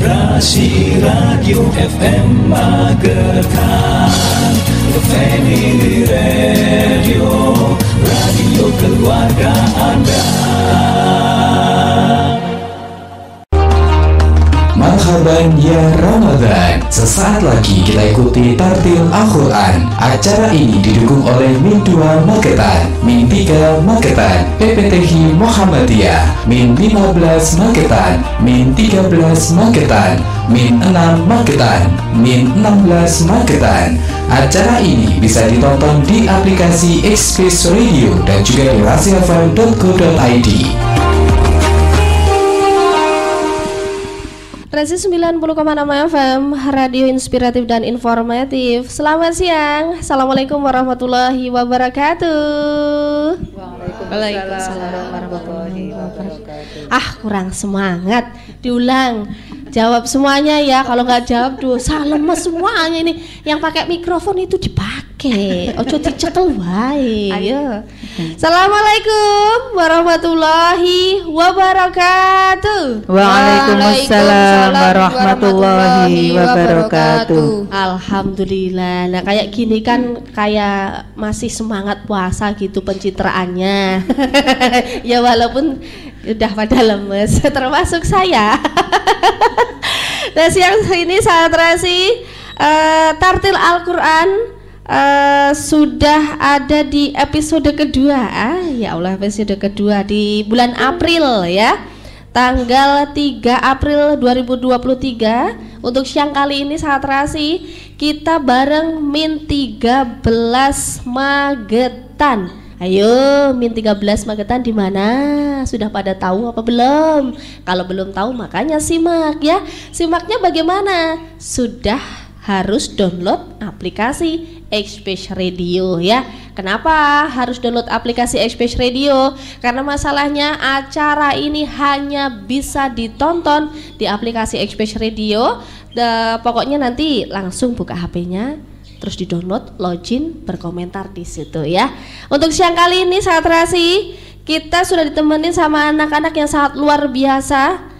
Rasi Radio FM Magetan, Family Radio, radio keluarga Anda. Marhaban ya Ramadan. Sesaat lagi kita ikuti Tartil Al-Quran. Acara ini didukung oleh Min 2 Magetan, Min 3 Magetan, PPTI Muhammadiyah, Min 15 Magetan, Min 13 Magetan, Min 6 Magetan, Min 16 Magetan. Acara ini bisa ditonton di aplikasi Express Radio dan juga di rasiafm.co.id. Rasi 90,6 FM, radio inspiratif dan informatif. Selamat siang, Assalamualaikum warahmatullahi wabarakatuh. Waalaikumsalam warahmatullahi wabarakatuh. Kurang semangat, diulang. Jawab semuanya ya, kalau nggak jawab dosa, lemes semuanya ini. Yang pakai mikrofon itu dipakai, ojo dicekel wae. Ayo. Assalamualaikum warahmatullahi wabarakatuh. Waalaikumsalam warahmatullahi wabarakatuh. Alhamdulillah. Nah kayak gini kan kayak masih semangat puasa gitu pencitraannya. Ya walaupun udah pada lemes, termasuk saya. Nah siang ini saat Rasi Tartil Al-Quran sudah ada di episode kedua. Ya Allah, episode kedua di bulan April ya, tanggal 3 April 2023. Untuk siang kali ini saat Rasi kita bareng Min 13 Magetan. Ayo Min 13 Magetan di mana? Sudah pada tahu apa belum? Kalau belum tahu makanya simak ya. Simaknya bagaimana? Sudah harus download aplikasi Express Radio ya. Kenapa harus download aplikasi Express Radio? Karena masalahnya acara ini hanya bisa ditonton di aplikasi Express Radio. Pokoknya nanti langsung buka HP-nya, terus di-download, login, berkomentar di situ ya. Untuk siang kali ini saat Rasi kita sudah ditemenin sama anak-anak yang sangat luar biasa.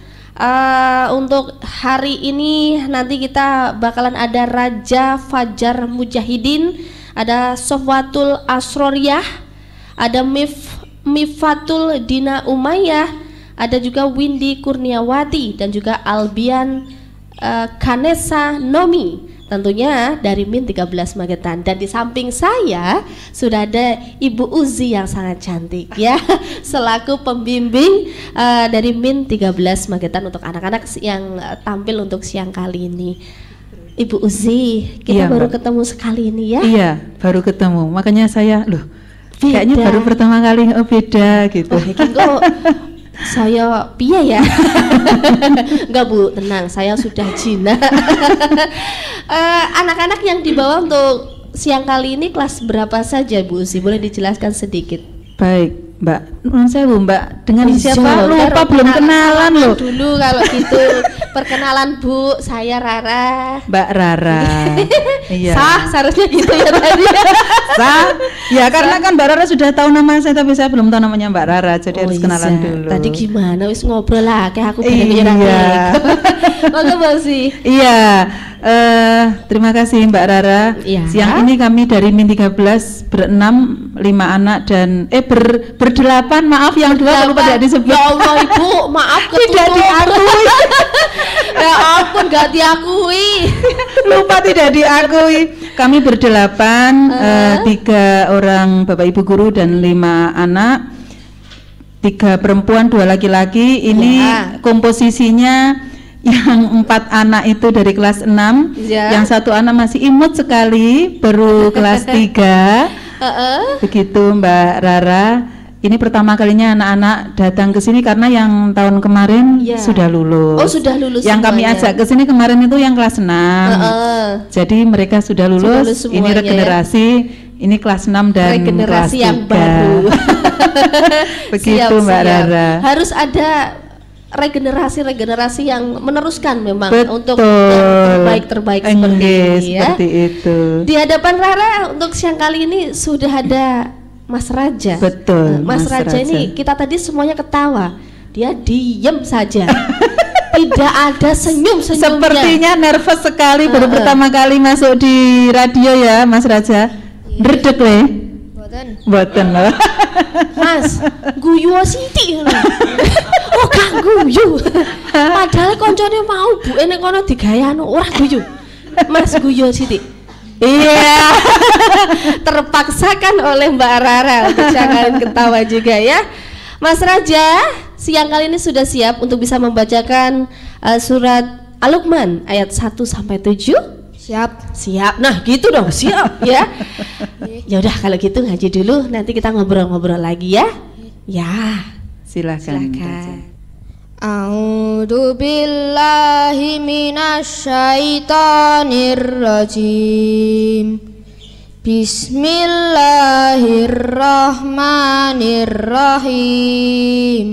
Untuk hari ini nanti kita bakalan ada Raja Fajar Mujahidin, ada Sofwatul Asroriyah, ada Mifatul Dina Umayyah, ada juga Windy Kurniawati dan juga Albian Kanesa Nomi. Tentunya dari Min 13 Magetan. Dan di samping saya sudah ada Ibu Uzi yang sangat cantik ya, selaku pembimbing dari Min 13 Magetan untuk anak-anak yang tampil untuk siang kali ini. Ibu Uzi, kita baru ketemu sekali ini ya. Iya, baru ketemu. Makanya saya kayaknya baru pertama kali beda gitu. Kok saya piye ya? Enggak Bu, tenang, saya sudah jinak. Anak-anak yang dibawa untuk siang kali ini kelas berapa saja Bu Uzi? Boleh dijelaskan sedikit? Baik Mbak, saya Bu Mbak, dengan siapa? Lupa belum kenalan loh. Dulu kalau gitu, perkenalan Bu, saya Rara. Mbak Rara. Iya. Seharusnya gitu ya tadi. Ya karena kan Mbak Rara sudah tahu nama saya, tapi saya belum tahu namanya Mbak Rara, jadi harus kenalan dulu. Tadi gimana? Wis ngobrol lah, kayak aku bener-bener. Monggo Bu Uzi. Iya. Terima kasih Mbak Rara. Ya. Siang ini kami dari Min 13 berenam, 5 anak dan berdelapan, maaf yang dua lupa tidak disebut. Ya Allah Ibu, maaf tidak diakui. Ya ampun, gak diakui. Lupa tidak diakui. Kami berdelapan, 3 orang Bapak Ibu guru dan 5 anak, 3 perempuan 2 laki-laki. Ini komposisinya yang 4 anak itu dari kelas 6, yang 1 anak masih imut sekali, baru kelas 3. Begitu Mbak Rara. Ini pertama kalinya anak-anak datang ke sini karena yang tahun kemarin sudah lulus. Oh, sudah lulus. Yang kami ajak ke sini kemarin itu yang kelas 6. Jadi mereka sudah lulus ini regenerasi, ini kelas 6 dan regenerasi kelas yang 3. Baru. Begitu Mbak Rara. Harus ada regenerasi yang meneruskan memang. Betul. Untuk terbaik seperti ini ya. Seperti itu. Di hadapan Rara untuk siang kali ini sudah ada Mas Raja. Betul. Mas Raja ini kita tadi semuanya ketawa, dia diem saja. Tidak ada senyum-senyumnya. Sepertinya nervous sekali baru pertama kali masuk di radio ya, Mas Raja. Ndredeg le. Mboten. Mas, guyu sithik ngono. Oh, gak guyu. Padahal koncone mau Bu nek kono digayano ora guyu. Mas guyu sithik. Iya. Terpaksakan oleh Mbak Rara untuk jangan ketawa juga ya. Mas Raja, siang kali ini sudah siap untuk bisa membacakan surat Al-Luqman ayat 1 sampai 7? Siap. Nah, gitu dong, siap ya. Ya udah kalau gitu ngaji dulu, nanti kita ngobrol-ngobrol lagi ya. Ya. Silakan. A'udzu billahi minasyaitonir rajim. Bismillahirrahmanirrahim.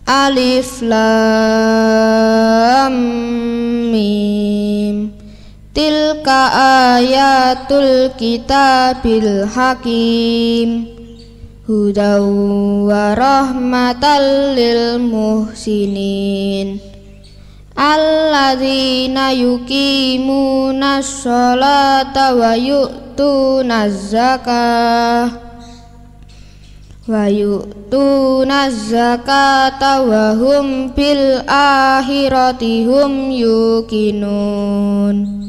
Alif Lam Mim. Tilka ayatul kitabil hakim. Hudaw wa rahmatal lil muhsinin. Alladzina yuqimunas sholata wa yu'tunaz zakata wa hum bil akhirati hum yuqinun.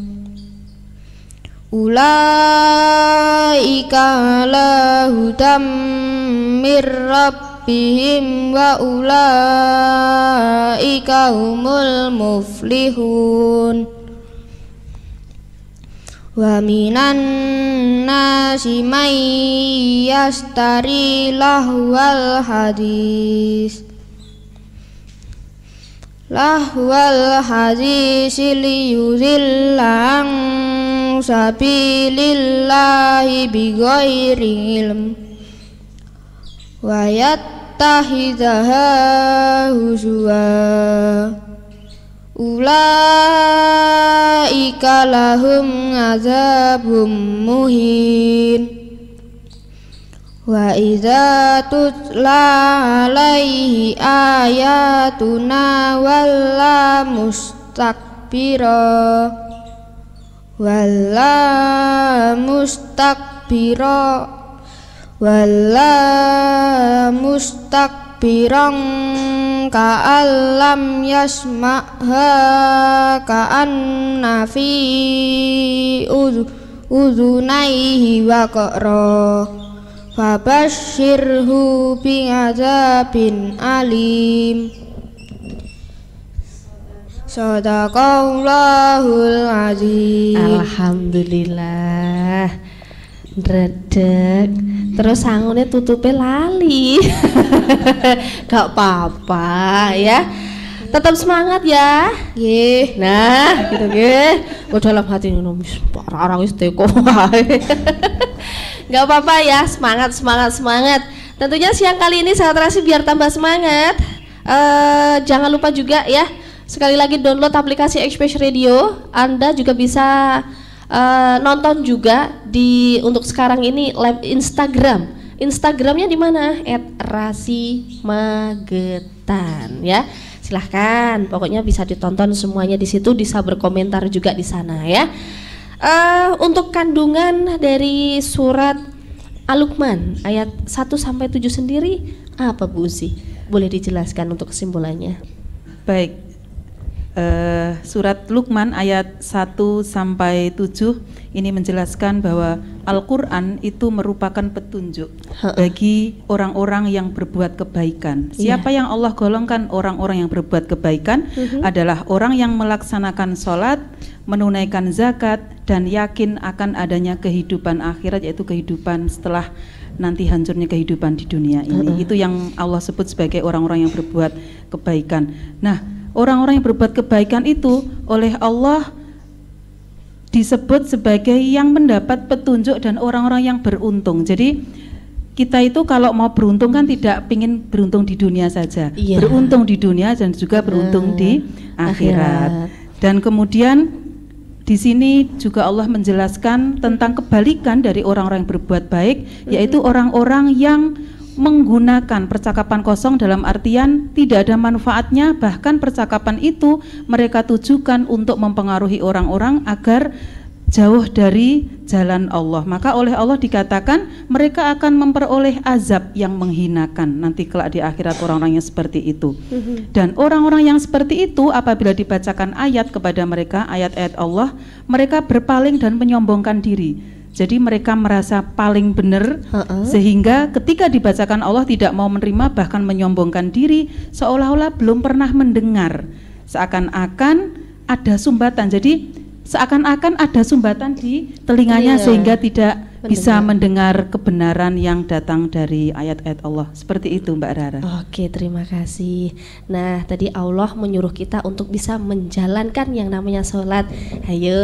Ulaika ala hudam mir rabbihim wa ulaika humul muflihun. Wa minan nasi may yastari lahwal hadis liyudhilla an sabilillahi bighairi ilm wa yattakhidhaha huzwa. Ulaika lahum azabum muhin. Wa idza tutla alaihi ayatuna walla mustakbiran ka'allam yasma'ha ka'anna fi udhunaihi waqra. Fabashshirhu bi'adzabin alim. Shadaqallahul azim. Alhamdulillah. Ndredeg. Terus sangune tutupe lali. Gak apa-apa ya. Tetap semangat ya. Nggih. Nah, gitu nggih. Kok dalam hati ngono wis parah wis teko wae. Gak apa-apa ya, semangat. Tentunya siang kali ini sahabat Terasi biar tambah semangat. Jangan lupa juga ya, sekali lagi download aplikasi Express Radio. Anda juga bisa nonton juga untuk sekarang ini live Instagram. Instagramnya di mana? @rasimagetan ya. Silahkan, pokoknya bisa ditonton semuanya di situ, bisa berkomentar juga di sana ya. Untuk kandungan dari surat Al-Luqman ayat 1 sampai 7 sendiri apa Bu Uzi? Boleh dijelaskan untuk kesimpulannya? Baik. Surat Luqman ayat 1 sampai 7 ini menjelaskan bahwa Al-Qur'an itu merupakan petunjuk bagi orang-orang yang berbuat kebaikan. Siapa yang Allah golongkan orang-orang yang berbuat kebaikan adalah orang yang melaksanakan sholat, menunaikan zakat, dan yakin akan adanya kehidupan akhirat, yaitu kehidupan setelah nanti hancurnya kehidupan di dunia ini. Itu yang Allah sebut sebagai orang-orang yang berbuat kebaikan. Nah, orang-orang yang berbuat kebaikan itu oleh Allah disebut sebagai yang mendapat petunjuk dan orang-orang yang beruntung. Jadi kita itu kalau mau beruntung kan tidak ingin beruntung di dunia saja, beruntung di dunia dan juga beruntung di akhirat. Dan kemudian di sini juga Allah menjelaskan tentang kebalikan dari orang-orang yang berbuat baik, yaitu orang-orang yang menggunakan percakapan kosong dalam artian tidak ada manfaatnya, bahkan percakapan itu mereka tujukan untuk mempengaruhi orang-orang agar jauh dari jalan Allah. Maka oleh Allah dikatakan mereka akan memperoleh azab yang menghinakan nanti kelak di akhirat orang-orang yang seperti itu. Dan orang-orang yang seperti itu apabila dibacakan ayat kepada mereka, ayat-ayat Allah, mereka berpaling dan menyombongkan diri. Jadi mereka merasa paling benar, sehingga ketika dibacakan Allah tidak mau menerima, bahkan menyombongkan diri seolah-olah belum pernah mendengar. Seakan-akan ada sumbatan. Jadi seakan-akan ada sumbatan di telinganya sehingga tidak bisa mendengar kebenaran yang datang dari ayat-ayat Allah. Seperti itu Mbak Rara. Oke, terima kasih. Nah, tadi Allah menyuruh kita untuk bisa menjalankan yang namanya sholat. Ayo,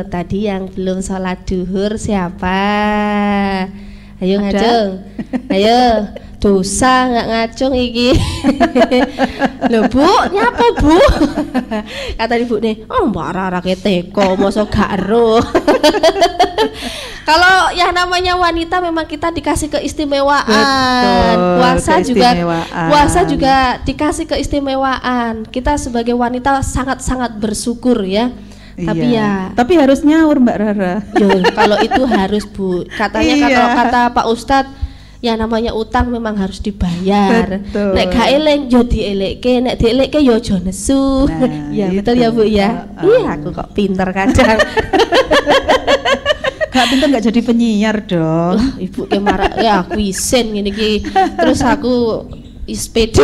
tadi yang belum sholat duhur siapa? Ayo ngajeng. Ayo, dosa nggak ngacung iki. Loh Bu, nyapa Bu? Kata ibu nih, oh Mbak Rara keteko, mosok gak ero. Kalau yang namanya wanita memang kita dikasih keistimewaan. Betul, puasa juga dikasih keistimewaan. Kita sebagai wanita sangat-sangat bersyukur ya. Tapi harus nyaur Mbak Rara. Yo, kalau itu harus Bu. Katanya kalau kata Pak Ustadz, yang namanya utang memang harus dibayar. Betul. Nek gak eling yo dielekke, nek dielekke yo aja nesu. Nah, ya betul ya Bu ya. Iya, aku kok pinter kadang. Gak pinter gak jadi penyiar dong. Ibu ke marah ya aku isin gini ki. Terus aku SPD.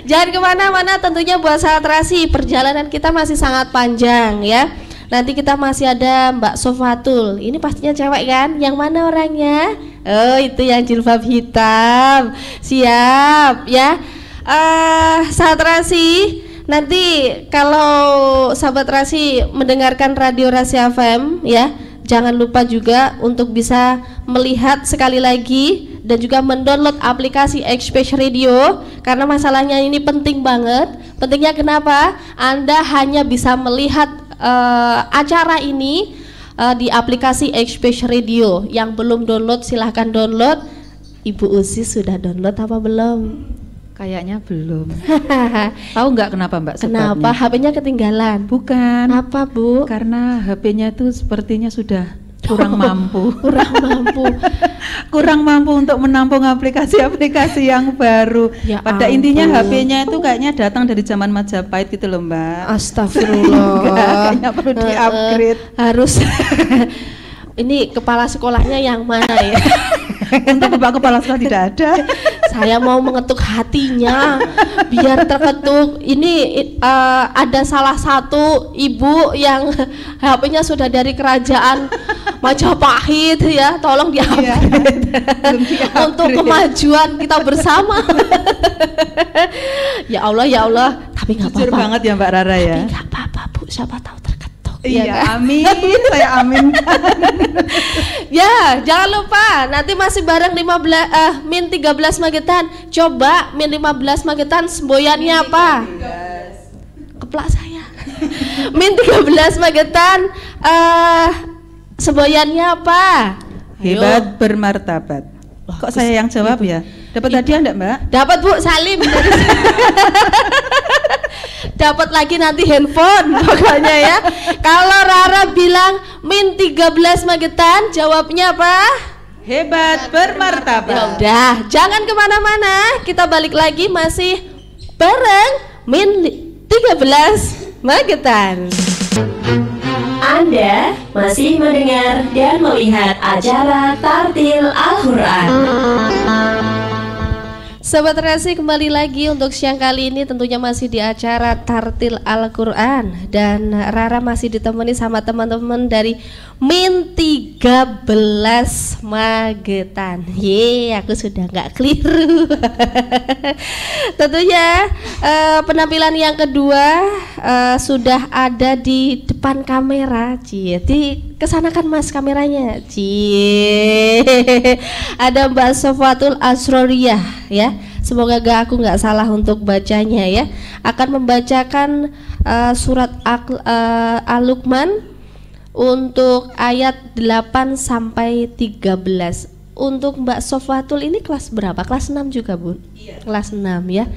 Jangan kemana-mana, tentunya buat sahabat Terasi, perjalanan kita masih sangat panjang ya. Nanti kita masih ada Mbak Sofatul. Ini pastinya cewek kan? Yang mana orangnya? Oh, itu yang jilbab hitam. Siap ya. Sahabat Terasi, nanti kalau sahabat Terasi mendengarkan Radio Rasi FM ya, jangan lupa juga untuk bisa melihat sekali lagi dan juga mendownload aplikasi Express Radio, karena masalahnya ini penting banget. Pentingnya kenapa? Anda hanya bisa melihat acara ini di aplikasi Express Radio. Yang belum download silahkan download. Ibu Usi sudah download apa belum? Kayaknya belum. Tahu nggak kenapa Mbak? Kenapa? HP-nya ketinggalan? Bukan. Apa Bu? Karena HP-nya itu sepertinya sudah kurang mampu. Kurang mampu untuk menampung aplikasi-aplikasi yang baru. Ya pada intinya HP-nya itu kayaknya datang dari zaman Majapahit gitu loh Mbak. Astagfirullah. Kayaknya perlu di-upgrade. Harus. Ini kepala sekolahnya yang mana ya? Untuk Bapak kepala sekolah tidak ada. Saya mau mengetuk hatinya biar terketuk. Ini ada salah satu ibu yang HP-nya sudah dari kerajaan Majapahit ya, tolong di-upgrade untuk kemajuan kita bersama. Ya Allah, tapi nggak apa-apa. Jujur banget ya Mbak Rara ya. Tapi nggak apa-apa Bu, siapa tahu terketuk. Iya ya kan? Amin, saya aminkan. Ya, jangan lupa nanti masih bareng Min 13 Magetan. Coba Min 15 Magetan semboyannya apa? Keplak saya. Min 13 Magetan semboyannya apa? Hebat bermartabat. Kok saya yang jawab ya? Dapat hadiah enggak Mbak? Dapat Bu, Salim. Dapat lagi nanti handphone pokoknya ya. Kalau Rara bilang Min 13 Magetan, jawabnya apa? Hebat bermartabat. Ya udah, jangan kemana-mana. Kita balik lagi masih bareng Min 13 Magetan. Anda masih mendengar dan melihat acara Tartil Al-Quran. Sobat Terasi, kembali lagi untuk siang kali ini tentunya masih di acara Tartil Al-Quran. Dan Rara masih ditemani sama teman-teman dari Min 13 Magetan. Aku sudah nggak keliru. Tentunya penampilan yang kedua sudah ada di depan kamera. Kesanakan Mas kameranya. Ada Mbak Sofatul Asroriyah ya. Semoga aku nggak salah untuk bacanya ya. Akan membacakan surat Al-Luqman untuk ayat 8 sampai 13. untuk Mbak Sofwatul ini kelas berapa? Kelas 6 juga, Bun? Iya. Kelas 6 ya.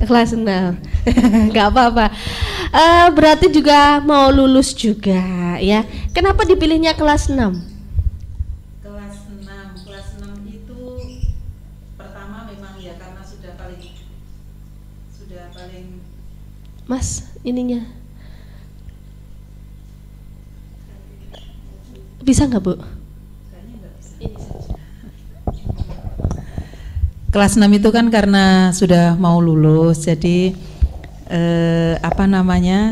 Kelas 6. Enggak apa-apa. Berarti juga mau lulus juga ya. Kenapa dipilihnya kelas 6? Kelas 6 itu pertama memang ya karena sudah paling Mas, ininya bisa nggak, Bu? Kelas 6 itu kan karena sudah mau lulus, jadi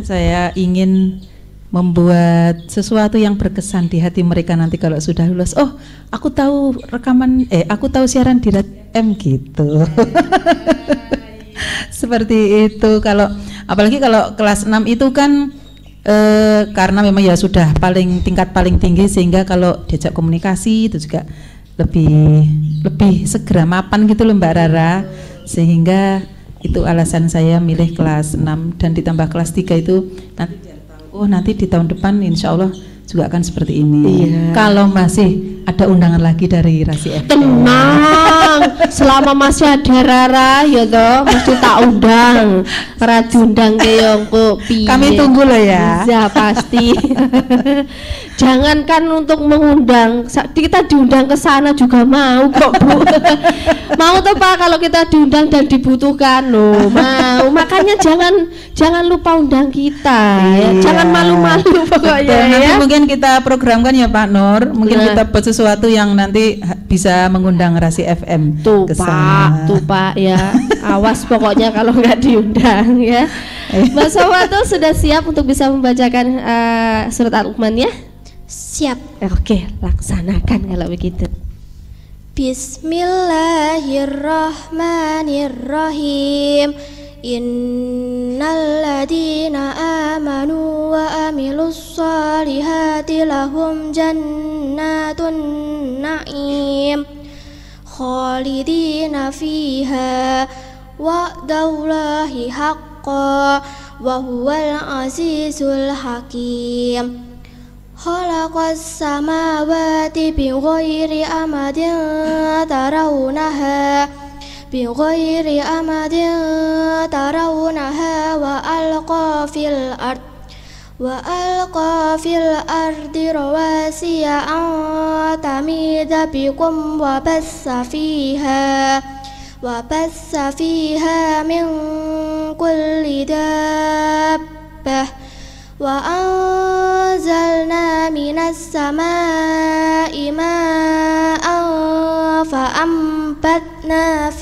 saya ingin membuat sesuatu yang berkesan di hati mereka nanti kalau sudah lulus. Oh, aku tahu siaran di Red M gitu. Seperti itu. Apalagi kalau kelas 6 itu kan karena memang ya sudah tingkat paling tinggi, sehingga kalau diajak komunikasi itu juga lebih segera mapan gitu loh Mbak Rara, sehingga itu alasan saya milih kelas 6 dan ditambah kelas 3 itu nanti di tahun depan insya Allah juga akan seperti ini. Iya. Kalau masih ada undangan lagi dari Rasi FM. Tenang, selama masih ada Rara ya toh mesti tak undang. Ora diundang ke yongko piye. Kami tunggu loh ya. Bisa pasti. Jangankan untuk mengundang, kita diundang ke sana juga mau kok, Bu. Mau toh Pak kalau kita diundang dan dibutuhkan loh, mau. Makanya jangan lupa undang kita. Iya. Ya. Jangan malu-malu pokoknya ya. Nanti mungkin kita programkan ya Pak Nur, mungkin kita buat sesuatu yang nanti bisa mengundang Rasi FM tuh Pak ya. Awas pokoknya kalau nggak diundang ya. Mbak Sofwatul sudah siap untuk bisa membacakan surat Al-Luqman ya? Siap. Oke, laksanakan kalau begitu. Bismillahirrahmanirrahim. Innalladzina amanu wa amilus solihati lahum jannatun na'im khalidina fiha wa'dallahi haqqa wa huwal azizul hakim. Khalaqas samawati bighairi amadin tarawunaha wa alqa fil ardi rawasiya an tamida bikum wa bassa fiha min kulli dabbah wa anzalna minas samaa'i ma'an fa'ambatna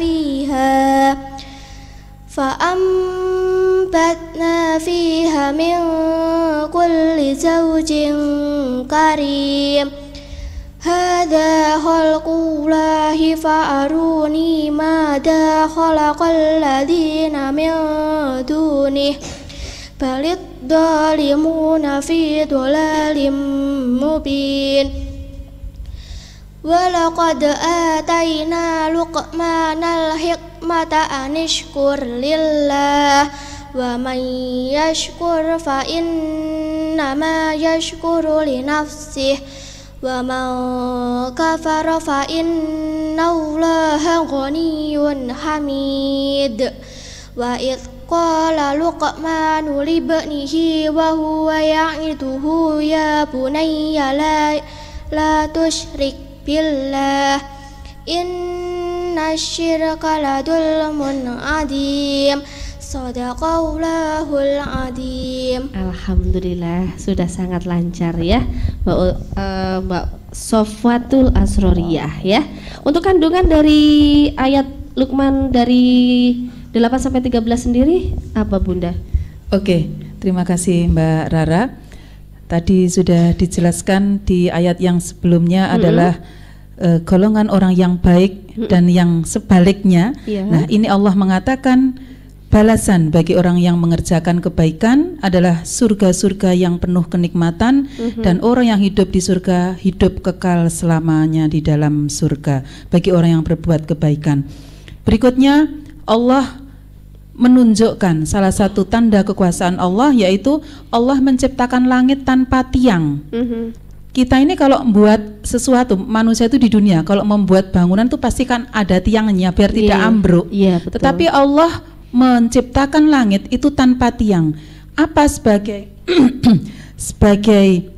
fiha min kulli zawjin karim. Hadza khalqullahi fa'aruni madza khalaqal ladzina min dunihi balid dhalimuna fi dhalalin mubin. Walaqad atayna Luqmanal hikmata anishkur lillah wa man yashkur fa innama yashkuru li nafsihi wa man kafara fa innallaha ghaniyyun hamid. Wa idh qala Luqmanu libnihi wa huwa ya'iduhu ya bunayya la tusyrik billah inna syirka ladulmun adim. Shadaqallahul adim. Alhamdulillah sudah sangat lancar ya Mbak Sofwatul Asroriyah ya. Untuk kandungan dari ayat Luqman dari 8-13 sendiri apa Bunda? Oke, terima kasih Mbak Rara. Tadi sudah dijelaskan di ayat yang sebelumnya adalah golongan orang yang baik dan yang sebaliknya. Nah, ini Allah mengatakan balasan bagi orang yang mengerjakan kebaikan adalah surga-surga yang penuh kenikmatan dan orang yang hidup di surga hidup kekal selamanya di dalam surga bagi orang yang berbuat kebaikan. Berikutnya Allah menunjukkan salah satu tanda kekuasaan Allah, yaitu Allah menciptakan langit tanpa tiang. kita ini kalau membuat sesuatu, manusia itu di dunia kalau membuat bangunan tuh pasti kan ada tiangnya biar tidak ambruk. Betul. Tetapi Allah menciptakan langit itu tanpa tiang. Apa sebagai sebagai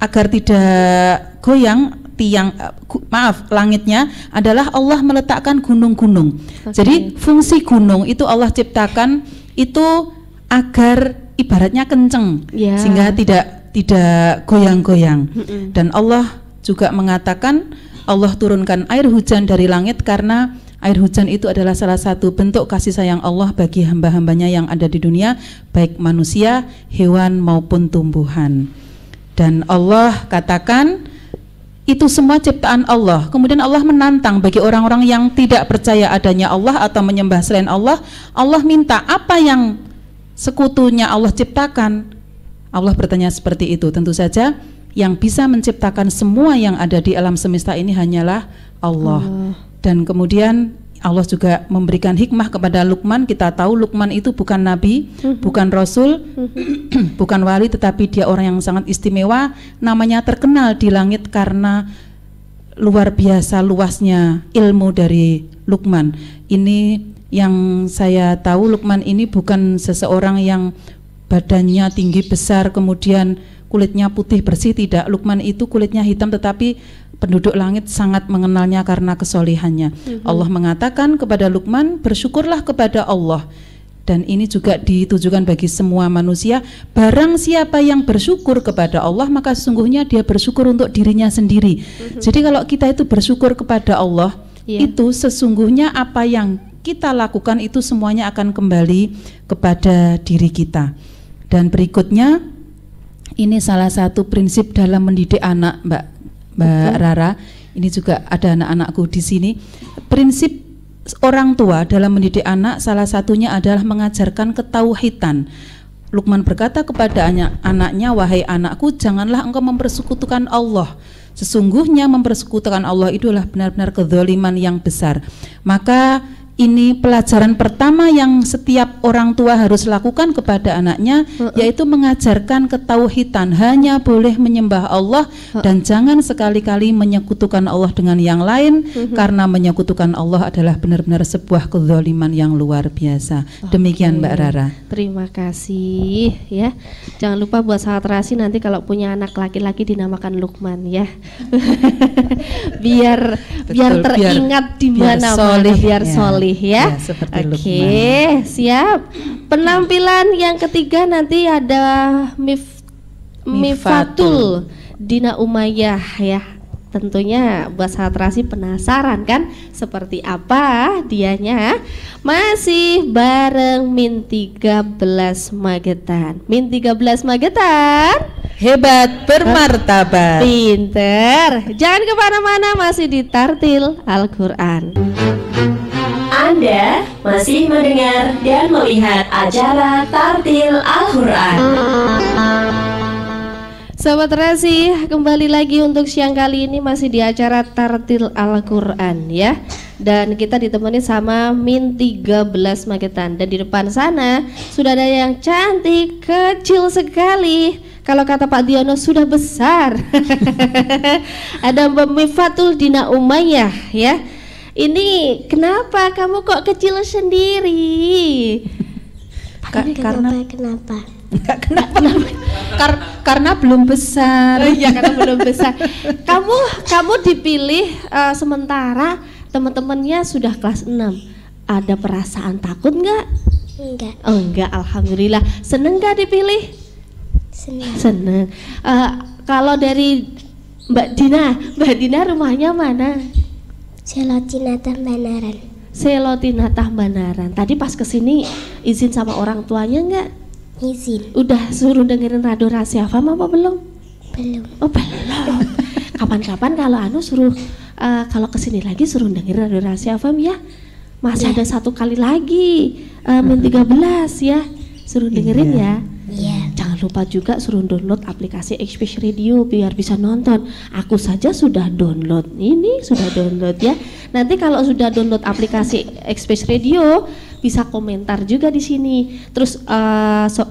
agar tidak goyang langitnya adalah Allah meletakkan gunung-gunung. Jadi fungsi gunung itu Allah ciptakan itu agar ibaratnya kenceng sehingga tidak goyang-goyang. Dan Allah juga mengatakan Allah turunkan air hujan dari langit karena air hujan itu adalah salah satu bentuk kasih sayang Allah bagi hamba-hambanya yang ada di dunia, baik manusia, hewan maupun tumbuhan. Dan Allah katakan itu semua ciptaan Allah. Kemudian Allah menantang bagi orang-orang yang tidak percaya adanya Allah atau menyembah selain Allah. Allah minta apa yang sekutunya Allah ciptakan. Allah bertanya seperti itu. Tentu saja yang bisa menciptakan semua yang ada di alam semesta ini hanyalah Allah. Dan kemudian Allah juga memberikan hikmah kepada Luqman. Kita tahu Luqman itu bukan nabi, bukan rasul, bukan wali, tetapi dia orang yang sangat istimewa. Namanya terkenal di langit karena luar biasa luasnya ilmu dari Luqman. Ini yang saya tahu, Luqman ini bukan seseorang yang badannya tinggi besar kemudian kulitnya putih bersih, tidak. Luqman itu kulitnya hitam tetapi penduduk langit sangat mengenalnya karena kesolihannya. Allah mengatakan kepada Luqman, bersyukurlah kepada Allah. Dan ini juga ditujukan bagi semua manusia. Barang siapa yang bersyukur kepada Allah, maka sesungguhnya dia bersyukur untuk dirinya sendiri. Jadi kalau kita itu bersyukur kepada Allah, itu sesungguhnya apa yang kita lakukan itu semuanya akan kembali kepada diri kita. Dan berikutnya, ini salah satu prinsip dalam mendidik anak, Mbak Rara. Ini juga ada anak-anakku di sini. Prinsip orang tua dalam mendidik anak salah satunya adalah mengajarkan ketauhidan. Luqman berkata kepada anaknya, wahai anakku, janganlah engkau mempersekutukan Allah. Sesungguhnya mempersekutukan Allah itu adalah benar-benar kezaliman yang besar. Maka ini pelajaran pertama yang setiap orang tua harus lakukan kepada anaknya, yaitu mengajarkan ketauhidan. Hanya boleh menyembah Allah dan jangan sekali-kali menyekutukan Allah dengan yang lain, karena menyekutukan Allah adalah benar-benar sebuah kezaliman yang luar biasa. Demikian Mbak Rara. Terima kasih ya. Jangan lupa buat sahabat terasi nanti kalau punya anak laki-laki dinamakan Luqman ya. biar teringat di mana-mana, biar solih. Ya, oke, siap. Penampilan yang ketiga nanti ada Mifatul Dina Umayyah ya. Tentunya buat sahabat terasi penasaran kan seperti apa dianya. Masih bareng Min 13 Magetan. Min 13 Magetan, hebat bermartabat. Pinter. Jangan kemana-mana, masih di Tartil Al-Quran. Anda masih mendengar dan melihat acara Tartil Al-Quran. Sahabat terasi, kembali lagi untuk siang kali ini masih di acara Tartil Al-Quran ya. Dan kita ditemani sama Min 13 Magetan. Dan di depan sana sudah ada yang cantik, kecil sekali. Kalau kata Pak Diono sudah besar. Ada Mbak Mifatul Dina Umayyah ya. Ini kenapa kamu kok kecil sendiri? Kenapa? Karena belum besar. Iya, karena belum besar. Kamu dipilih sementara teman-temannya sudah kelas 6. Ada perasaan takut nggak? Enggak. Oh enggak, alhamdulillah. Seneng nggak dipilih? Seneng. Kalau dari Mbak Dina rumahnya mana? Selotinatah Banaran. Selotinatah Banaran. Tadi pas kesini izin sama orang tuanya nggak? Izin. Udah suruh dengerin Radio Rahasia FM apa belum? Belum. Oh belum. Kapan-kapan kalau suruh kalau kesini lagi suruh dengerin Radio Rahasia FM ya. Masih ada satu kali lagi Min 13 ya. Suruh dengerin ya. Iya. Jangan lupa juga suruh download aplikasi Express Radio biar bisa nonton. Aku saja sudah download. Ini sudah download ya. Nanti kalau sudah download aplikasi Express Radio, bisa komentar juga di sini. Terus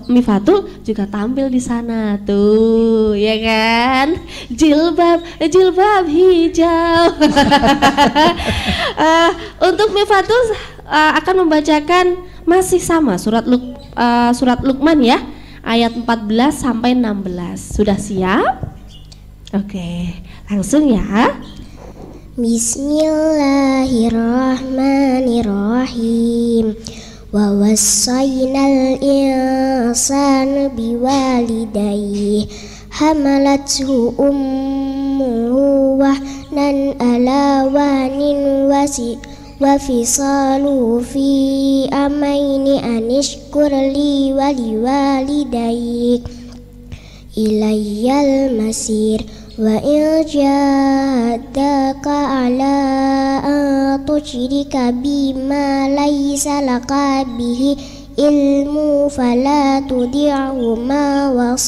Mifatul juga tampil di sana tuh, ya kan? Jilbab hijau. Untuk Mifatul akan membacakan masih sama surat Luqman ya, ayat 14 sampai 16. Sudah siap? Oke, langsung ya. Bismillahirrahmanirrahim. Wa wassaynal insana biwalidayhi hamalathu ummuhu wahnan ala wahnin wa fisaluhu fi amaini anishkur li wa liwalidayk ilayyal masir. Wa in jahadaka ala an tusyrika bima laysa laka bihi ilmu fala tudi'huma wa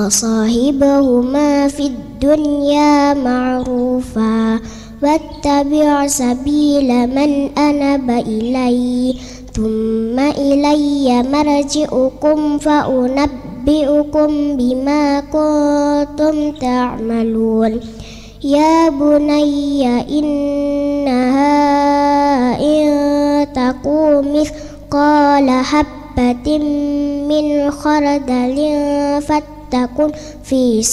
sahibahuma fid dunya ma'rufa wattabi' sabila man anaba ilayya thumma ilayya marji'ukum fa'unabbi'ukum bima kuntum ta'malun. Ya bunayya innaha in taku mithqala habbatin min khardalin fattakun fi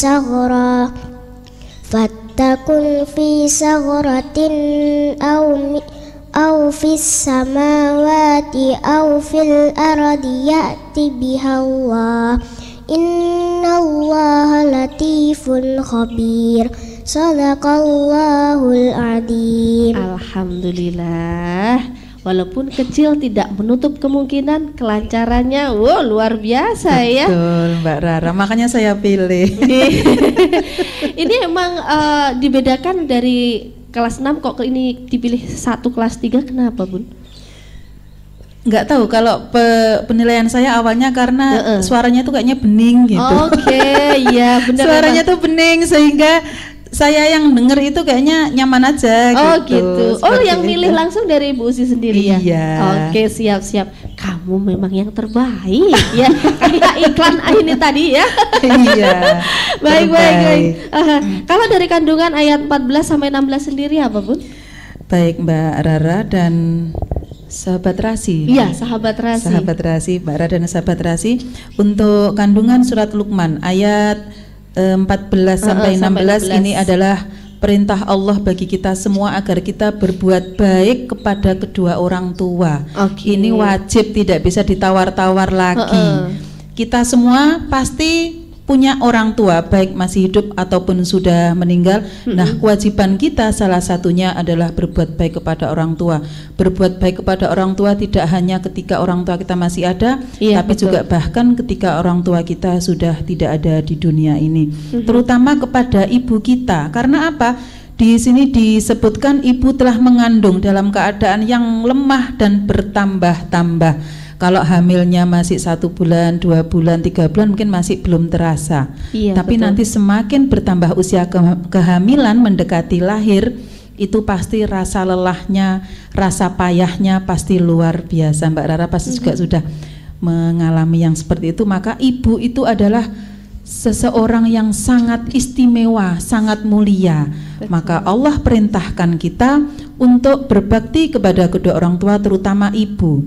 saghratin aw fis samawati aw fil ardi ya'ti biha Allah. Innallaha latifun khabir. Shadaqallahul adzim. Alhamdulillah. Walaupun kecil tidak menutup kemungkinan kelancarannya. Wow, luar biasa ya. Betul, Mbak Rara. Makanya saya pilih. Ini emang dibedakan dari kelas 6 kok ini dipilih satu kelas 3, kenapa Bun? Nggak tahu, kalau penilaian saya awalnya karena suaranya tuh kayaknya bening gitu. Oke, iya benar. Suaranya tuh bening sehingga saya yang denger itu kayaknya nyaman aja gitu. Oh, yang milih langsung dari Ibu Usi sendiri ya? Iya. Oke, siap-siap. Kamu memang yang terbaik ya. Kayak iklan ini tadi ya. Iya. Baik. Kalau dari kandungan ayat 14 sampai 16 sendiri apa, Bun? Baik, Mbak Rara dan Sahabat Rasi. Iya, Sahabat Rasi. Sahabat Rasi, Mbak Rara dan Sahabat Rasi. Untuk kandungan surat Luqman ayat 14 sampai 16 ini adalah perintah Allah bagi kita semua agar kita berbuat baik kepada kedua orang tua. Ini wajib, tidak bisa ditawar-tawar lagi. Kita semua pasti punya orang tua, baik masih hidup ataupun sudah meninggal. Nah, kewajiban kita salah satunya adalah berbuat baik kepada orang tua. Berbuat baik kepada orang tua tidak hanya ketika orang tua kita masih ada, tapi juga bahkan ketika orang tua kita sudah tidak ada di dunia ini. Terutama kepada ibu kita. Karena apa? Di sini disebutkan ibu telah mengandung dalam keadaan yang lemah dan bertambah-tambah. Kalau hamilnya masih 1 bulan, 2 bulan, 3 bulan mungkin masih belum terasa. Tapi nanti semakin bertambah usia kehamilan mendekati lahir, itu pasti rasa lelahnya, rasa payahnya pasti luar biasa. Mbak Rara pasti juga sudah mengalami yang seperti itu. Maka ibu itu adalah seseorang yang sangat istimewa, sangat mulia. Maka Allah perintahkan kita untuk berbakti kepada kedua orang tua, terutama ibu.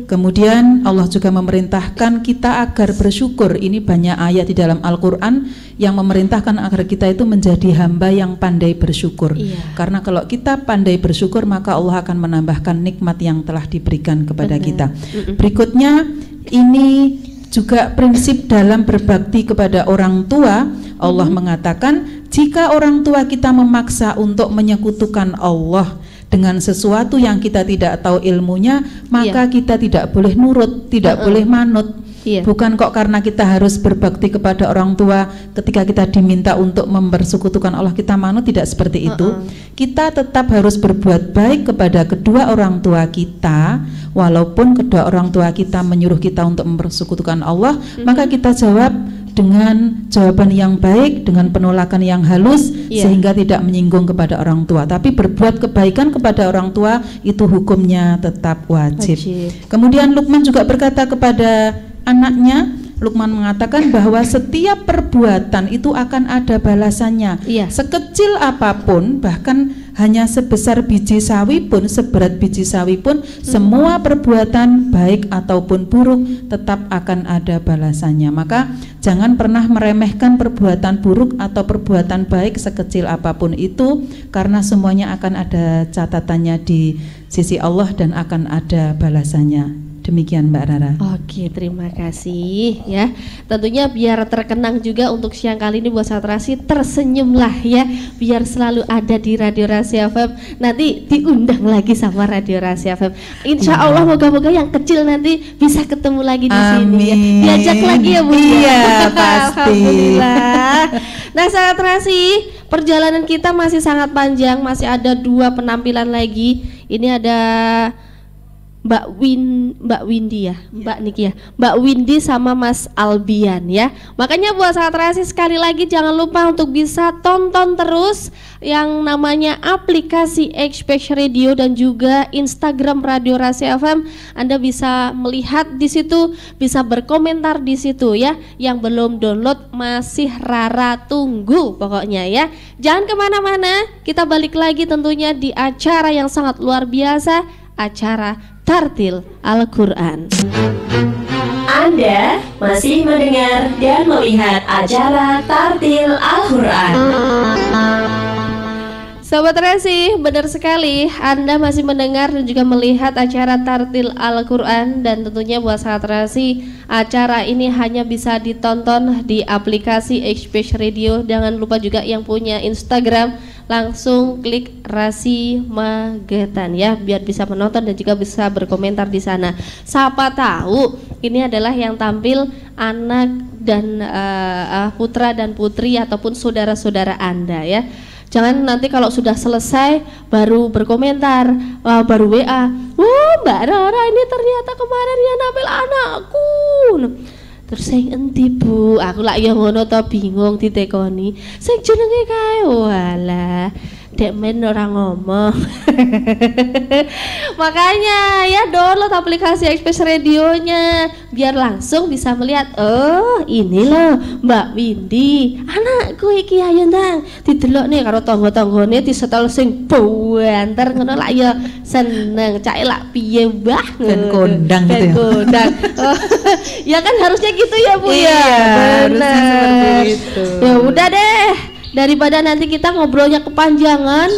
Kemudian Allah juga memerintahkan kita agar bersyukur. Ini banyak ayat di dalam Al-Quran yang memerintahkan agar kita itu menjadi hamba yang pandai bersyukur. Karena kalau kita pandai bersyukur, maka Allah akan menambahkan nikmat yang telah diberikan kepada kita. Berikutnya, ini juga prinsip dalam berbakti kepada orang tua. Allah mengatakan, jika orang tua kita memaksa untuk menyekutukan Allah dengan sesuatu yang kita tidak tahu ilmunya, maka kita tidak boleh nurut, tidak boleh manut. Bukan kok karena kita harus berbakti kepada orang tua ketika kita diminta untuk mempersekutukan Allah kita manut, tidak seperti itu. Kita tetap harus berbuat baik kepada kedua orang tua kita, walaupun kedua orang tua kita menyuruh kita untuk mempersekutukan Allah, maka kita jawab dengan jawaban yang baik, dengan penolakan yang halus, sehingga tidak menyinggung kepada orang tua. Tapi berbuat kebaikan kepada orang tua itu hukumnya tetap wajib. Kemudian Luqman juga berkata kepada anaknya, Luqman mengatakan bahwa setiap perbuatan itu akan ada balasannya. Sekecil apapun, bahkan hanya sebesar biji sawi pun, seberat biji sawi pun, semua perbuatan baik ataupun buruk tetap akan ada balasannya. Maka jangan pernah meremehkan perbuatan buruk atau perbuatan baik sekecil apapun itu, karena semuanya akan ada catatannya di sisi Allah dan akan ada balasannya. Demikian Mbak Rara. Oke, terima kasih ya. Tentunya biar terkenang juga untuk siang kali ini buat Satrasi, tersenyumlah ya, biar selalu ada di Radio Rahasia FM. Nanti diundang lagi sama Radio Rahasia FM. Insya Allah moga-moga yang kecil nanti bisa ketemu lagi di sini ya. Diajak lagi ya Bu. Iya pasti. Alhamdulillah. Nah Satrasi, perjalanan kita masih sangat panjang, masih ada 2 penampilan lagi. Ini ada Mbak Windy ya, Mbak Niki ya, Mbak Windy sama Mas Albian ya. Makanya buat Satrasi sekali lagi jangan lupa untuk bisa tonton terus yang namanya aplikasi Express Radio dan juga Instagram Radio Rahasia FM. Anda bisa melihat di situ, bisa berkomentar di situ ya. Yang belum download masih Rara tunggu pokoknya ya. Jangan kemana-mana, kita balik lagi tentunya di acara yang sangat luar biasa, acara Tartil Al-Quran. Anda masih mendengar dan melihat acara Tartil Al-Quran. Sobat Rasi, benar sekali Anda masih mendengar dan juga melihat acara Tartil Al-Quran. Dan tentunya buat sahabat Rasi, acara ini hanya bisa ditonton di aplikasi Express Radio. Jangan lupa juga yang punya Instagram, langsung klik Rasi Magetan ya, biar bisa menonton dan juga bisa berkomentar di sana. Siapa tahu ini adalah yang tampil anak dan putra dan putri ataupun saudara-saudara Anda ya. Jangan nanti kalau sudah selesai baru berkomentar, baru WA, wah Mbak Rara ini ternyata kemarin yang nampil anakku. Terus sing endi Bu? Aku lak ya ngono to, bingung ditekoni. Sing jenenge kae walah, dek men ora ngomong. Makanya ya download aplikasi Express Radionya biar langsung bisa melihat, oh ini loh Mbak Windy, anakku iki ayo ndang didelok nih karo tangga-tanggane disetel sing banter ngono lak ya seneng, cake lak piye Mbah Dan kondang gitu ya. Kondang. Ya kan harusnya gitu ya Bu Iya, ya. harusnya seperti itu. Ya udah deh, daripada nanti kita ngobrolnya kepanjangan,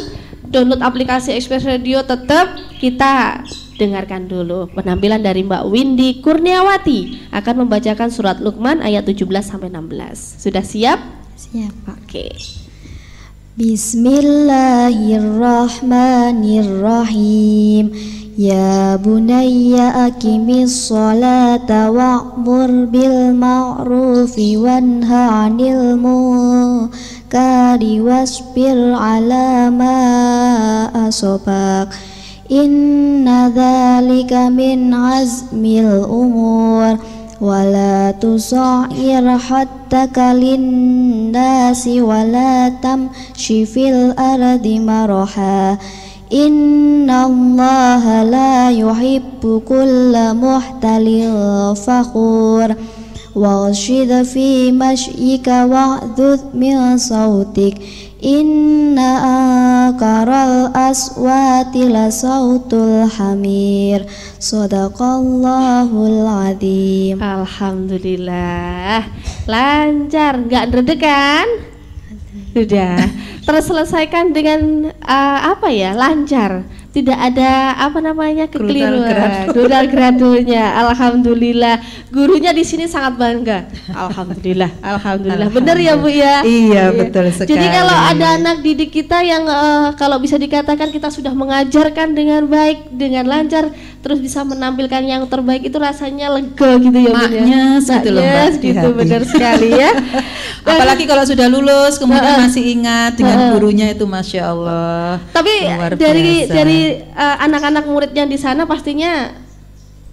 download aplikasi Express Radio. Tetap kita dengarkan dulu penampilan dari Mbak Windy Kurniawati akan membacakan surat Luqman ayat 17-16. Sudah siap? Siap. Oke. Bismillahirrahmanirrahim. Ya bunayya aqimis sholata wa'mur bil ma'rufi wanha 'anil munkari wasbir 'ala ma asabak. Inna dzalika min azmil umur. Wala tusa'ir hattaka lin-nasi wala tamshi fil ardi maraha. Inna allaha la yuhibbu kulla muhtalin fakhur. Waghshid fi mashyika wa'dhud min sautik. Inna ankaral aswati la sautul hamir. Sadaqallahul azim. Alhamdulillah, lancar, nggak deg-degan? Sudah terselesaikan dengan apa ya, lancar, tidak ada apa namanya kekeliruan, dodal gradunya. Alhamdulillah, gurunya di sini sangat bangga. Alhamdulillah, alhamdulillah, benar ya Bu ya. Iya betul sekali. Jadi kalau ada anak didik kita yang kalau bisa dikatakan kita sudah mengajarkan dengan baik, dengan lancar, terus bisa menampilkan yang terbaik, itu rasanya lega gitu ya Bu ya. Maknya gitu, benar sekali ya. Apalagi kalau sudah lulus kemudian masih ingat dengan gurunya, itu masya Allah. Tapi luar dari biasa. anak-anak murid yang di sana pastinya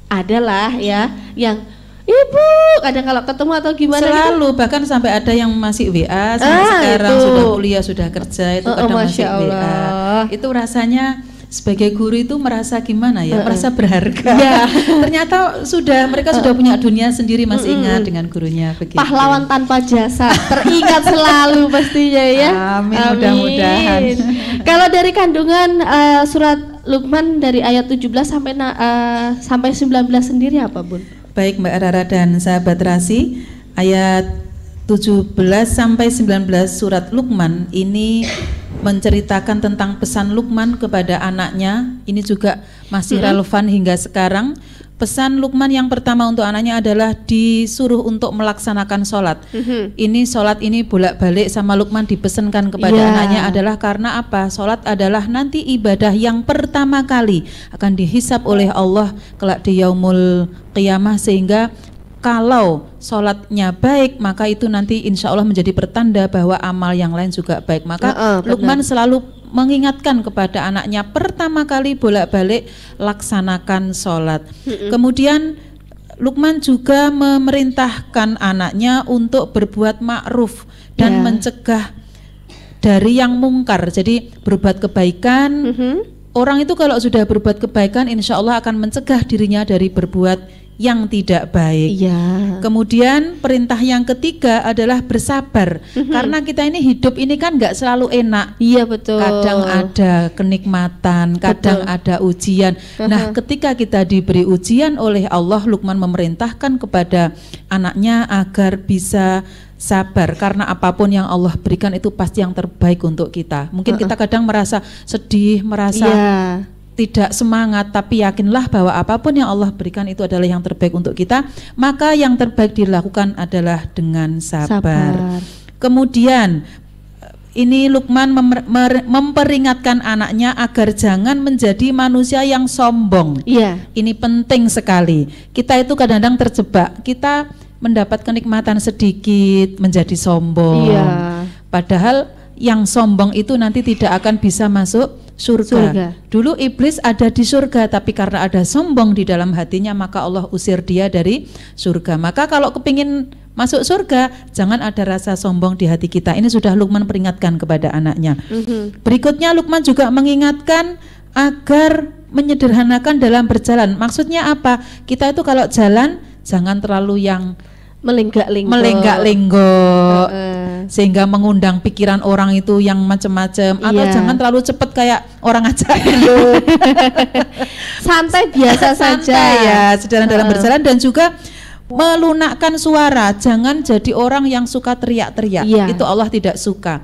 adalah ya yang Ibu, kadang kalau ketemu atau gimana selalu gitu? Bahkan sampai ada yang masih WA sampai sekarang itu. Sudah kuliah, sudah kerja itu kadang masih WA. Itu rasanya sebagai guru itu merasa gimana ya, merasa berharga. Ya. Ternyata mereka sudah punya dunia sendiri, masih ingat dengan gurunya begitu. Pahlawan tanpa jasa, teringat selalu pastinya ya. Amin. Mudah-mudahan. Kalau dari kandungan surat Luqman dari ayat 17 sampai 19 sendiri apa, Bun? Baik Mbak Rara dan sahabat Terasi, ayat 17 sampai 19 surat Luqman ini menceritakan tentang pesan Luqman kepada anaknya. Ini juga masih relevan hingga sekarang. Pesan Luqman yang pertama untuk anaknya adalah disuruh untuk melaksanakan sholat. Ini sholat ini bolak-balik sama Luqman dipesankan kepada anaknya adalah karena apa? Sholat adalah nanti ibadah yang pertama kali akan dihisab oleh Allah kelak di yaumul qiyamah, sehingga kalau sholatnya baik maka itu nanti insya Allah menjadi pertanda bahwa amal yang lain juga baik. Maka Luqman selalu mengingatkan kepada anaknya pertama kali bolak-balik laksanakan sholat. Kemudian Luqman juga memerintahkan anaknya untuk berbuat ma'ruf dan mencegah dari yang mungkar. Jadi berbuat kebaikan. Orang itu kalau sudah berbuat kebaikan insya Allah akan mencegah dirinya dari berbuat yang tidak baik. Kemudian perintah yang ketiga adalah bersabar. Karena kita ini hidup ini kan nggak selalu enak. Iya betul. Kadang ada kenikmatan, kadang ada ujian. Nah, ketika kita diberi ujian oleh Allah, Luqman memerintahkan kepada anaknya agar bisa sabar, karena apapun yang Allah berikan itu pasti yang terbaik untuk kita. Mungkin kita kadang merasa sedih, merasa tidak semangat, tapi yakinlah bahwa apapun yang Allah berikan itu adalah yang terbaik untuk kita. Maka yang terbaik dilakukan adalah dengan sabar. Kemudian ini Luqman memperingatkan anaknya agar jangan menjadi manusia yang sombong. Ini penting sekali. Kita itu kadang-kadang terjebak, kita mendapat kenikmatan sedikit menjadi sombong. Padahal yang sombong itu nanti tidak akan bisa masuk surga. Dulu iblis ada di surga, tapi karena ada sombong di dalam hatinya maka Allah usir dia dari surga. Maka kalau kepingin masuk surga, jangan ada rasa sombong di hati kita. Ini sudah Luqman peringatkan kepada anaknya. Berikutnya Luqman juga mengingatkan agar menyederhanakan dalam berjalan. Maksudnya apa? Kita itu kalau jalan jangan terlalu yang melenggak-lenggok sehingga mengundang pikiran orang itu yang macam-macam, atau jangan terlalu cepat kayak orang ajak dulu. Santai biasa saja ya, sedang dalam berjalan. Dan juga melunakkan suara, jangan jadi orang yang suka teriak-teriak. Itu Allah tidak suka.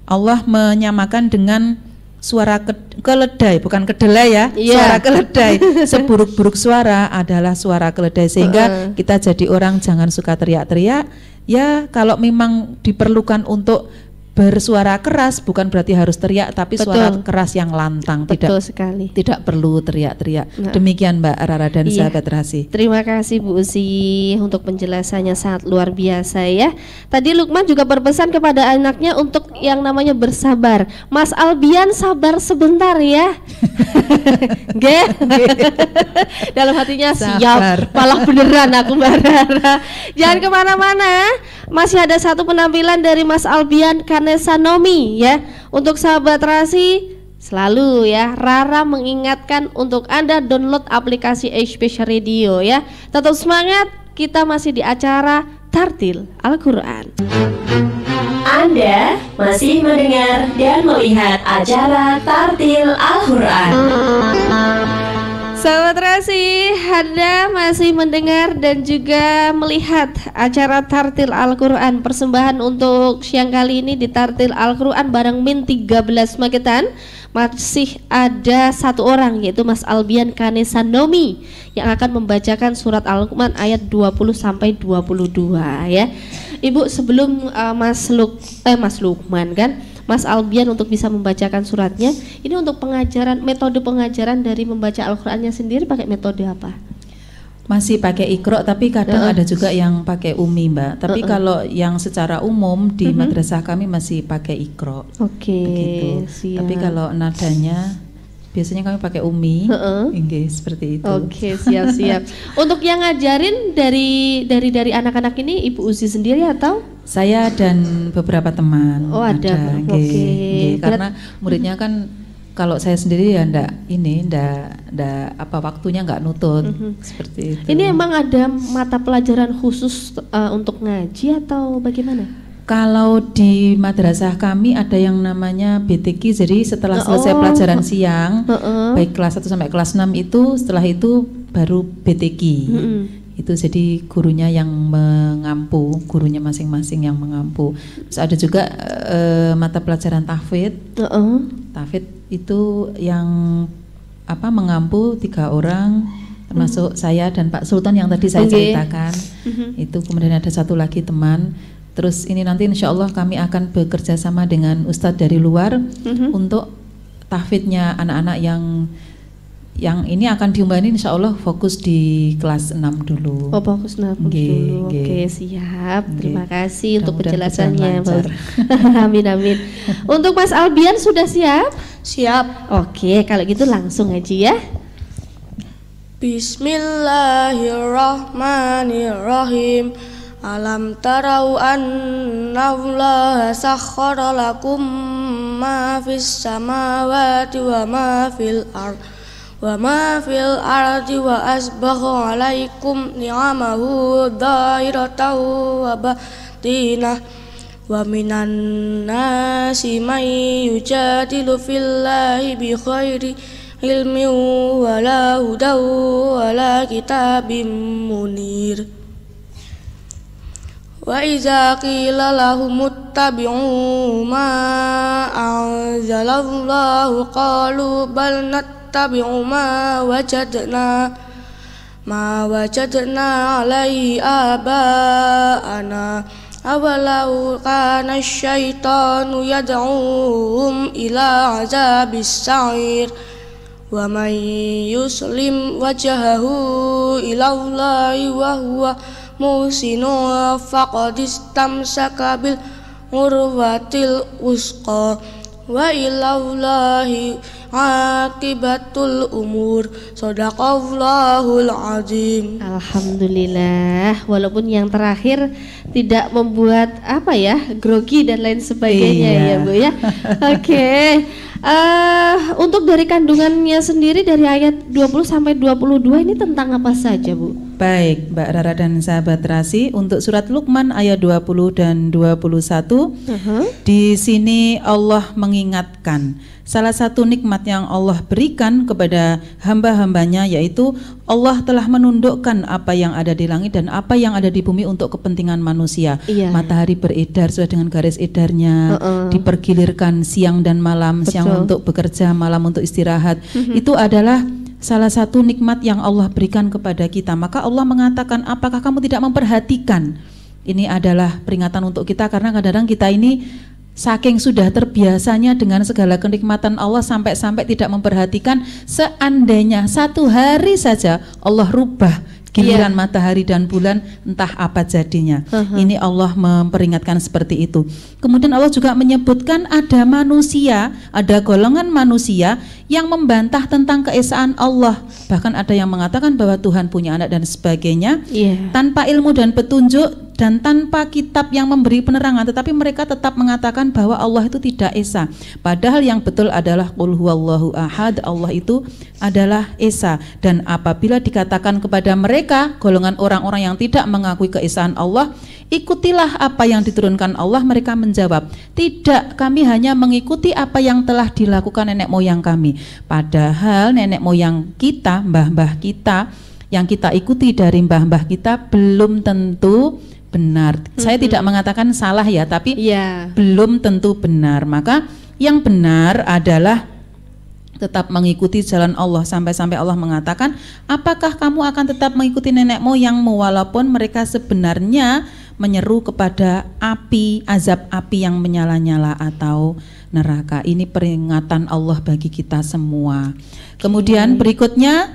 Allah menyamakan dengan suara keledai, bukan kedelai ya, suara keledai. Seburuk-buruk suara adalah suara keledai, sehingga kita jadi orang jangan suka teriak-teriak. Ya, kalau memang diperlukan untuk bersuara keras, bukan berarti harus teriak, tapi suara keras yang lantang. Tidak perlu teriak-teriak. Demikian Mbak Rara dan sahabat Terasi. Terima kasih Bu Usi untuk penjelasannya, sangat luar biasa ya. Tadi Luqman juga berpesan kepada anaknya untuk yang namanya bersabar. Mas Albian sabar sebentar ya. Dalam hatinya siap, malah beneran aku Mbak Rara. Jangan kemana-mana, masih ada satu penampilan dari Mas Albian Kanesanomi ya. Untuk sahabat Terasi selalu ya, Rara mengingatkan untuk Anda download aplikasi HBC Radio ya. Tetap semangat, kita masih di acara Tartil Al-Quran. Anda masih mendengar dan melihat acara Tartil Al-Quran. Sahabat Terasi, Anda masih mendengar dan juga melihat acara Tartil Al-Quran. Persembahan untuk siang kali ini di Tartil Al-Quran bareng Min 13 Magetan. Masih ada satu orang, yaitu Mas Albian Kanesanomi, yang akan membacakan surat Al-Luqman ayat 20 sampai 22 ya. Ibu, sebelum Mas Luqman kan, Mas Albian untuk bisa membacakan suratnya, ini untuk pengajaran, metode pengajaran dari membaca Al-Qur'annya sendiri pakai metode apa? Masih pakai Iqra, tapi kadang ada juga yang pakai Umi Mbak. Tapi kalau yang secara umum di madrasah kami masih pakai Iqra. Oke, Tapi kalau nadanya biasanya kami pakai Umi. Nggih, seperti itu. Oke, siap-siap. Untuk yang ngajarin dari anak-anak ini Ibu Uzi sendiri atau? Saya dan beberapa teman. Oh, ada. Oke. Karena muridnya kan kalau saya sendiri ya ndak waktunya nggak nutut seperti itu. Ini emang ada mata pelajaran khusus untuk ngaji atau bagaimana? Kalau di madrasah kami ada yang namanya BTQ, jadi setelah selesai pelajaran siang, baik kelas 1 sampai kelas 6 itu, setelah itu baru BTQ. Itu jadi gurunya yang mengampu, gurunya masing-masing yang mengampu. Terus ada juga mata pelajaran tahfidz. Tahfidz itu yang mengampu 3 orang, termasuk saya dan Pak Sultan yang tadi saya ceritakan. Itu kemudian ada satu lagi teman. Terus ini nanti insya Allah kami akan bekerja sama dengan ustadz dari luar untuk tahfidznya anak-anak yang ini akan diumbani insya Allah fokus di kelas 6 dulu. Oh, fokus 6 dulu. Oke, siap. Terima kasih untuk penjelasannya. Amin. Untuk Mas Albian sudah siap? Siap. Oke, kalau gitu langsung aja ya. Bismillahirrahmanirrahim. Alam tarau annallaha sakhkhara lakum ma fis samawati wa ma fil ardh wa ma fil ardi wa asbagha alaikum ni'amahu dhahiratan wa batinah wa minan nasi may yujadilu fillahi bi khairi ilmin wala hudaw wala kitabim munir. Wa iza qila lahum ittabi'u ma anzalallahu qalu bal nattabi'u ma wajadna alaihi aba'ana awalau kana asyaitanu yad'uhum ila azabis sa'ir wa man yuslim wajhahu ila Allahi wa huwa musinu faqad istamsaka bil urwatil wusqa wa ilallahi akibatul umur. Shadaqallahul azim. Alhamdulillah, walaupun yang terakhir tidak membuat grogi dan lain sebagainya ya Bu ya. Oke. Untuk dari kandungannya sendiri dari ayat 20 sampai 22 ini tentang apa saja Bu? Baik Mbak Rara dan sahabat Terasi, untuk surat Luqman ayat 20 dan 21 di sini Allah mengingatkan salah satu nikmat yang Allah berikan kepada hamba-hambanya, yaitu Allah telah menundukkan apa yang ada di langit dan apa yang ada di bumi untuk kepentingan manusia. Matahari beredar sesuai dengan garis edarnya, dipergilirkan siang dan malam, siang untuk bekerja, malam untuk istirahat. Itu adalah salah satu nikmat yang Allah berikan kepada kita. Maka Allah mengatakan, apakah kamu tidak memperhatikan? Ini adalah peringatan untuk kita, karena kadang-kadang kita ini saking sudah terbiasanya dengan segala kenikmatan Allah sampai-sampai tidak memperhatikan seandainya satu hari saja Allah rubah giliran matahari dan bulan, entah apa jadinya. Ini Allah memperingatkan seperti itu. Kemudian Allah juga menyebutkan ada manusia, ada golongan manusia yang membantah tentang keesaan Allah. Bahkan ada yang mengatakan bahwa Tuhan punya anak dan sebagainya, tanpa ilmu dan petunjuk dan tanpa kitab yang memberi penerangan, tetapi mereka tetap mengatakan bahwa Allah itu tidak esa. Padahal yang betul adalah qul huwallahu ahad, Allah itu adalah esa. Dan apabila dikatakan kepada mereka, golongan orang-orang yang tidak mengakui keesaan Allah, ikutilah apa yang diturunkan Allah, mereka menjawab, tidak, kami hanya mengikuti apa yang telah dilakukan nenek moyang kami. Padahal nenek moyang kita, mbah-mbah kita, yang kita ikuti dari mbah-mbah kita belum tentu benar. Saya tidak mengatakan salah ya, tapi belum tentu benar. Maka yang benar adalah tetap mengikuti jalan Allah, sampai-sampai Allah mengatakan, apakah kamu akan tetap mengikuti nenek moyangmu walaupun mereka sebenarnya menyeru kepada api, azab api yang menyala-nyala atau neraka. Ini peringatan Allah bagi kita semua. Kemudian berikutnya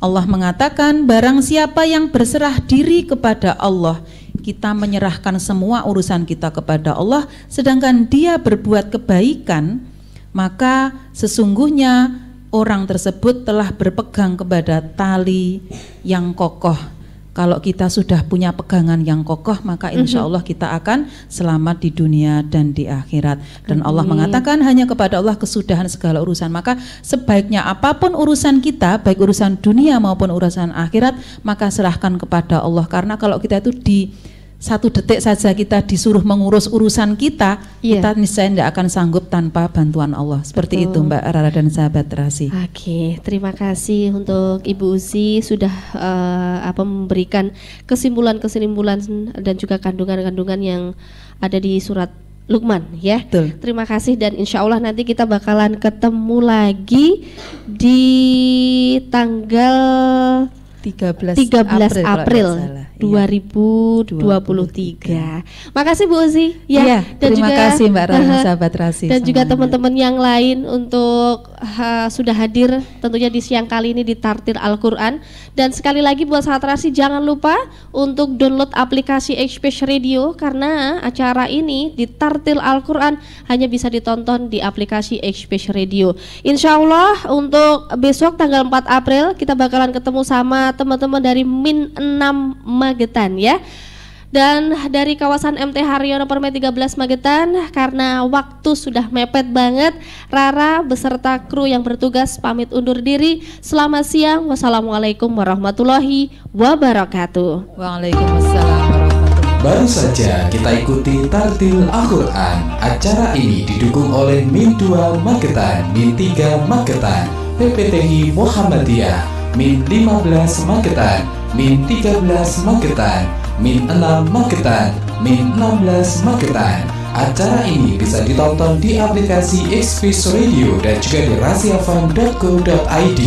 Allah mengatakan, barang siapa yang berserah diri kepada Allah, kita menyerahkan semua urusan kita kepada Allah, sedangkan dia berbuat kebaikan, maka sesungguhnya orang tersebut telah berpegang kepada tali yang kokoh. Kalau kita sudah punya pegangan yang kokoh, maka insya Allah kita akan selamat di dunia dan di akhirat. Dan Allah mengatakan hanya kepada Allah kesudahan segala urusan. Maka sebaiknya apapun urusan kita, baik urusan dunia maupun urusan akhirat, maka serahkan kepada Allah. Karena kalau kita itu di satu detik saja kita disuruh mengurus urusan kita, kita niscaya tidak akan sanggup tanpa bantuan Allah. Seperti itu Mbak Rara dan sahabat terasi. Oke, terima kasih untuk Ibu Uzi sudah memberikan kesimpulan-kesimpulan dan juga kandungan-kandungan yang ada di surat Luqman ya. Betul. Terima kasih dan insya Allah nanti kita bakalan ketemu lagi di tanggal 13 April 2023. Makasih Bu Uzi ya, dan terima juga, kasih Mbak Rara sahabat terasi. Dan juga teman-teman yang lain untuk sudah hadir tentunya di siang kali ini di Tartil Al-Quran. Dan sekali lagi buat sahabat terasi jangan lupa untuk download aplikasi Express Radio karena acara ini di Tartil Al-Quran hanya bisa ditonton di aplikasi Express Radio. Insya Allah untuk besok tanggal 4 April kita bakalan ketemu sama teman-teman dari Min 6 Magetan ya. Dan dari kawasan MT Haryono Permai 13 Magetan, karena waktu sudah mepet banget, Rara beserta kru yang bertugas pamit undur diri. Selamat siang. Wassalamualaikum warahmatullahi wabarakatuh. Waalaikumsalam warahmatullahi wabarakatuh. Baru saja kita ikuti Tartil Al-Quran. Acara ini didukung oleh Min 2 Magetan, Min 3 Magetan, PPTI Muhammadiyah, Min 15 Magetan, Min 13 Magetan, Min 6 Magetan, Min 16 Magetan. Acara ini bisa ditonton di aplikasi Express Radio dan juga di rasiafan.co.id.